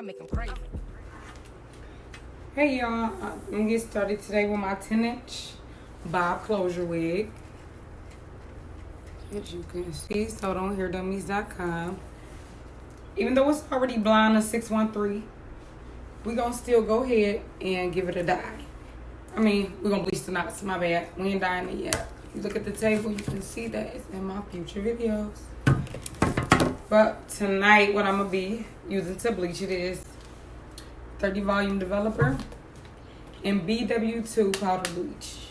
make them crazy. Hey y'all, I'm gonna get started today with my 10-inch bob closure wig. As you can see, sold on HairDummies.com. Even though it's already blind to 613, we're gonna still go ahead and give it a dye. We're gonna bleach the knots, my bad. We ain't dyeing it yet. If you look at the table, you can see that it's in my future videos. But tonight, what I'm gonna be using to bleach it is 30 volume developer and BW2 powder bleach.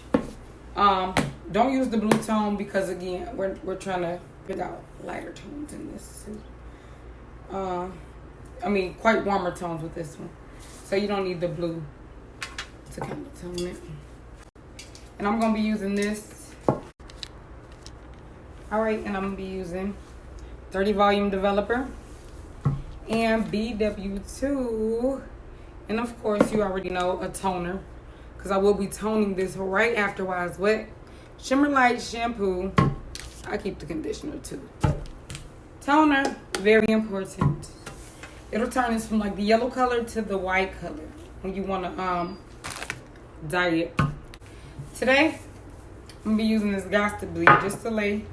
Don't use the blue tone because again we're trying to pick out lighter tones in this. Quite warmer tones with this one, so you don't need the blue to kind of tone it. And I'm gonna be using this. All right, and I'm gonna be using 30 volume developer and BW2. And of course, you already know a toner, because I will be toning this right after while it's wet. Shimmer Light shampoo. I keep the conditioner too. Toner, very important. It'll turn this from like the yellow color to the white color when you want to dye it. Today, I'm gonna be using this Gosta bleach just to lay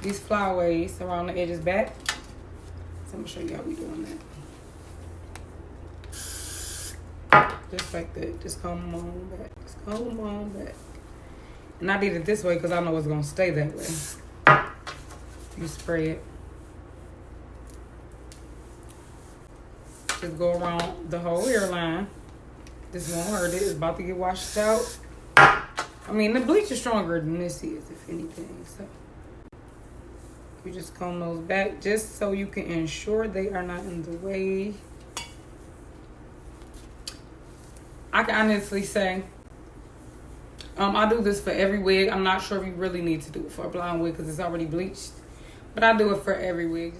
these flyaways around the edges back. So I'm gonna show you how we doing that. Just like that. Just comb them on back. Just comb them on back. And I did it this way because I know it's going to stay that way. You spray it. Just go around the whole hairline. This won't hurt it. It's about to get washed out. The bleach is stronger than this is, if anything. So you just comb those back just so you can ensure they are not in the way. I can honestly say, I do this for every wig. I'm not sure if you really need to do it for a blonde wig because it's already bleached. But I do it for every wig.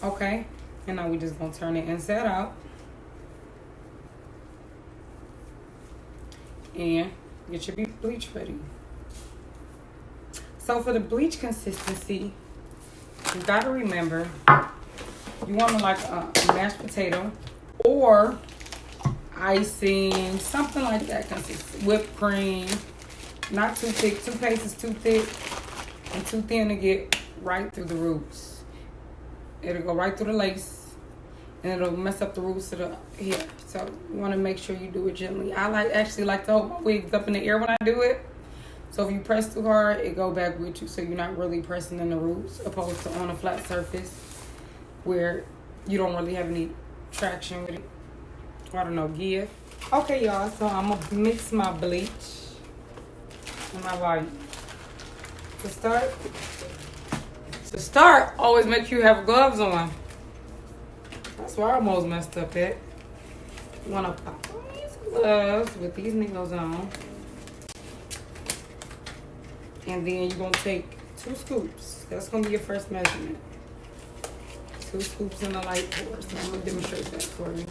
Okay. And now we just going to turn it inside out. And get your bleach ready. So for the bleach consistency, you got to remember, you want to like a mashed potato or icing, something like that. Whipped cream, not too thick. Toothpaste is too thick and too thin to get right through the roots. It'll go right through the lace and it'll mess up the roots of the hair. So you want to make sure you do it gently. I actually like to hold my wigs up in the air when I do it. So if you press too hard, it go back with you. So you're not really pressing in the roots, opposed to on a flat surface where you don't really have any traction with it. I don't know, give. Okay, y'all, so I'm going to mix my bleach and my volume. To start, always make sure you have gloves on. That's where I almost messed up at. You want to pop on these gloves with these needles on. And then you're going to take 2 scoops. That's going to be your first measurement. 2 scoops in the light pour. So I'm going to demonstrate that for you.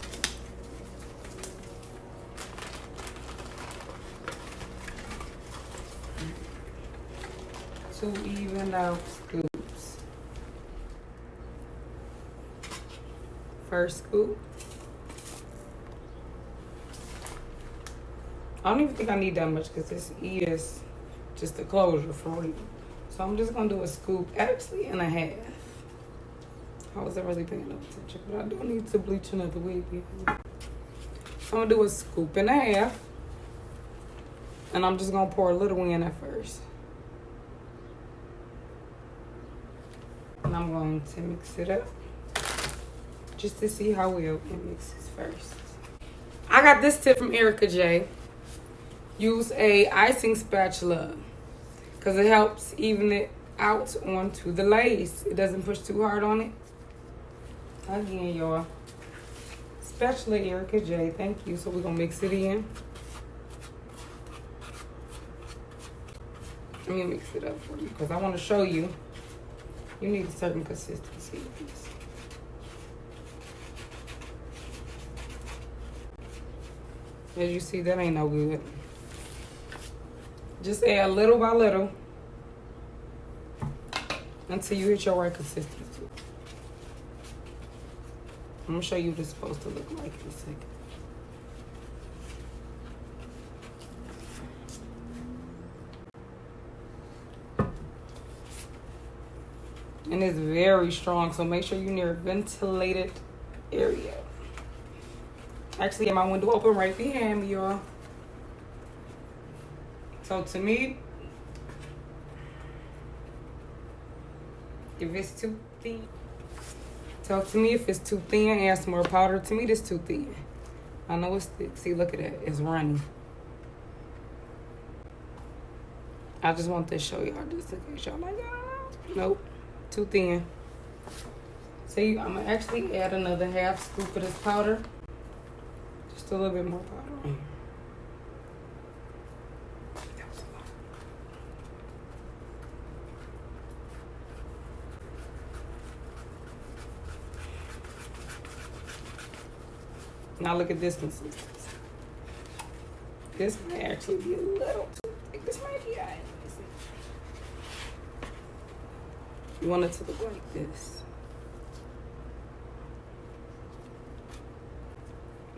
2 even out scoops. First scoop. I don't even think I need that much because this is just a closure for you. So I'm just going to do a scoop, actually, and a half. I wasn't really paying no attention, but I don't need to bleach another wig. So I'm going to do a scoop and a half. And I'm just going to pour a little in at first. And I'm going to mix it up just to see how well it mixes first. I got this tip from Erica J. Use a icing spatula because it helps even it out onto the lace. It doesn't push too hard on it. Again, y'all. Spatula Erica J. Thank you. So we're going to mix it in. Let me mix it up for you because I want to show you. You need a certain consistency with this. As you see, that ain't no good. Just add little by little until you hit your right consistency. I'm gonna show you what it's supposed to look like in a second. And it's very strong, so make sure you're near a ventilated area. Actually, I have my window open right behind me, y'all. So to me, if it's too thin, if it's too thin, add some more powder. To me, this too thin. I know it's thick. See, look at that. It's running. I just want to show y'all just in case y'all like, nope, too thin. See, I'm gonna actually add another half scoop of this powder. Just a little bit more powder. Now look at this consistency. This might actually be a little too thick. This might be alright. You want it to look like this.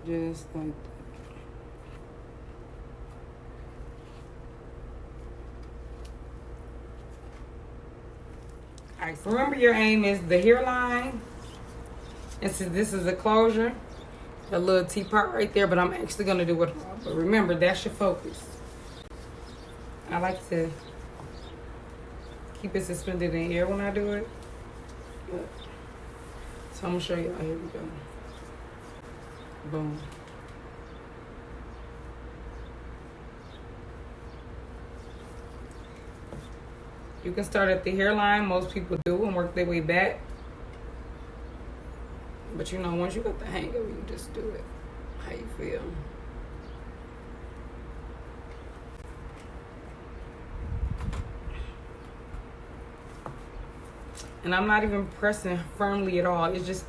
Just like that. Alright, so remember your aim is the hairline. And so this is a closure. A little teapot right there, but I'm actually gonna do it all. But remember, that's your focus. I like to keep it suspended in air when I do it. So I'm gonna show y'all. Here we go. Boom. You can start at the hairline. Most people do and work their way back. But you know, once you got the hang of it, you just do it how you feel. And I'm not even pressing firmly at all. It's just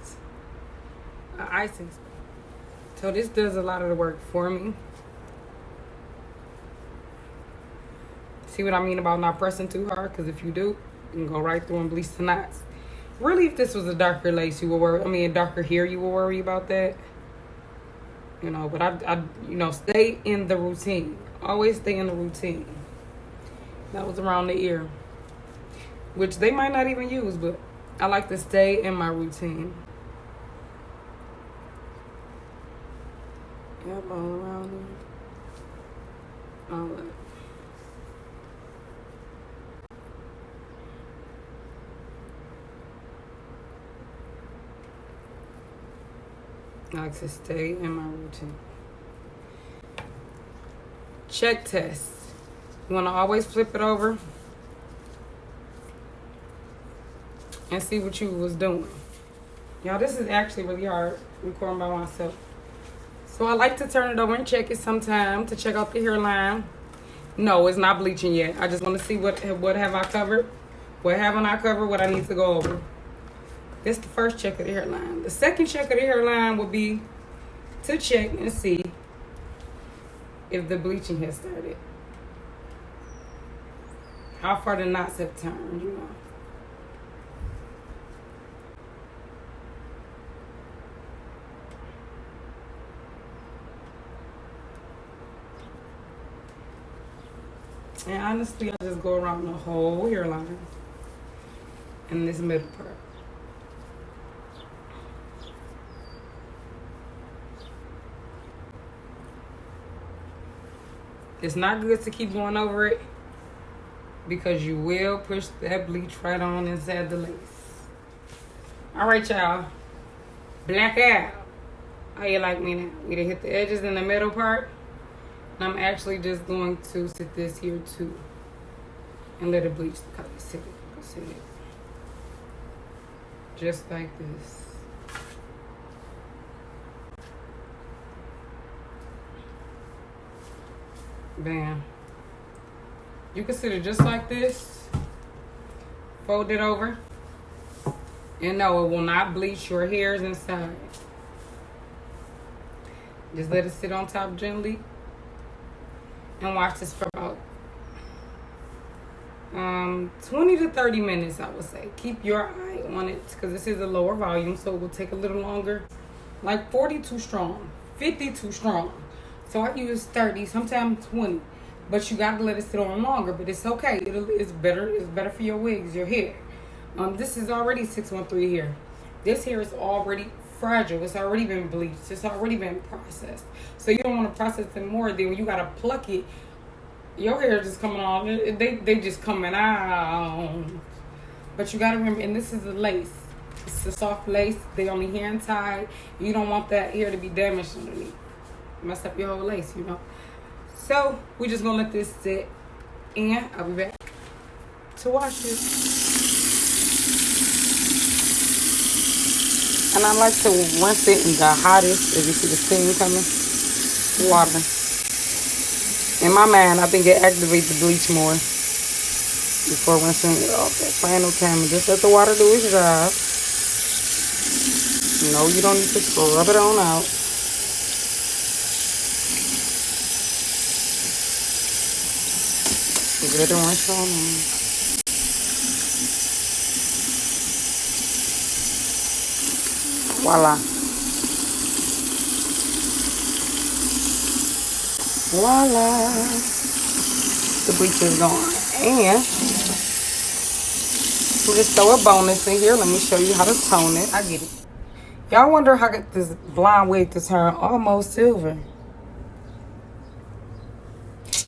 an icing. So this does a lot of the work for me. See what I mean about not pressing too hard? Because if you do, you can go right through and bleach the knots. Really, if this was a darker lace, you would worry. I mean, a darker hair, you would worry about that. You know, but I you know, stay in the routine. Always stay in the routine. That was around the ear, which they might not even use, but I like to stay in my routine. Yep, all around there. All that. I like to stay in my routine. Check test. You want to always flip it over and see what you was doing. Y'all, this is actually really hard recording by myself. So I like to turn it over and check it sometime to check out the hairline. No, it's not bleaching yet. I just want to see what have I covered, what haven't I covered, what I need to go over. This is the first check of the hairline. The second check of the hairline would be to check and see if the bleaching has started. How far the knots have turned, you know. And honestly, I just go around the whole hairline in this middle part. It's not good to keep going over it because you will push that bleach right on inside the lace. All right, y'all. Black out. How you like me now? We done hit the edges in the middle part. And I'm actually just going to sit this here too and let it bleach the color. Sit it. Sit it. Just like this. Bam. You can sit it just like this. Fold it over. And no, it will not bleach your hairs inside. Just let it sit on top gently. And watch this for about 20 to 30 minutes, I would say. Keep your eye on it because this is a lower volume, so it will take a little longer Like 40 too strong, 50 too strong. So I use 30, sometimes 20. But you gotta let it sit on longer. But it's okay. It's better. It's better for your wigs, your hair. This is already 613 hair. This hair is already fragile. It's already been bleached. It's already been processed. So you don't want to process it more. Then when you gotta pluck it, your hair just coming off. They just coming out. But you gotta remember, and this is a lace. It's a soft lace. They only hand tied. You don't want that hair to be damaged underneath. Mess up your whole lace, you know. So we're just gonna let this sit, and I'll be back to wash it. And I like to rinse it in the hottest, if you see the steam coming, water. In my mind, I think it activates the bleach more before rinsing it off that final camera. Just let the water do its job. No, you don't need to scrub it on out. Get it rinse on in. Voila. Voila. The bleach is gone. And we'll just throw a bonus in here. Let me show you how to tone it. I get it. Y'all wonder how I got this blonde wig to turn almost silver.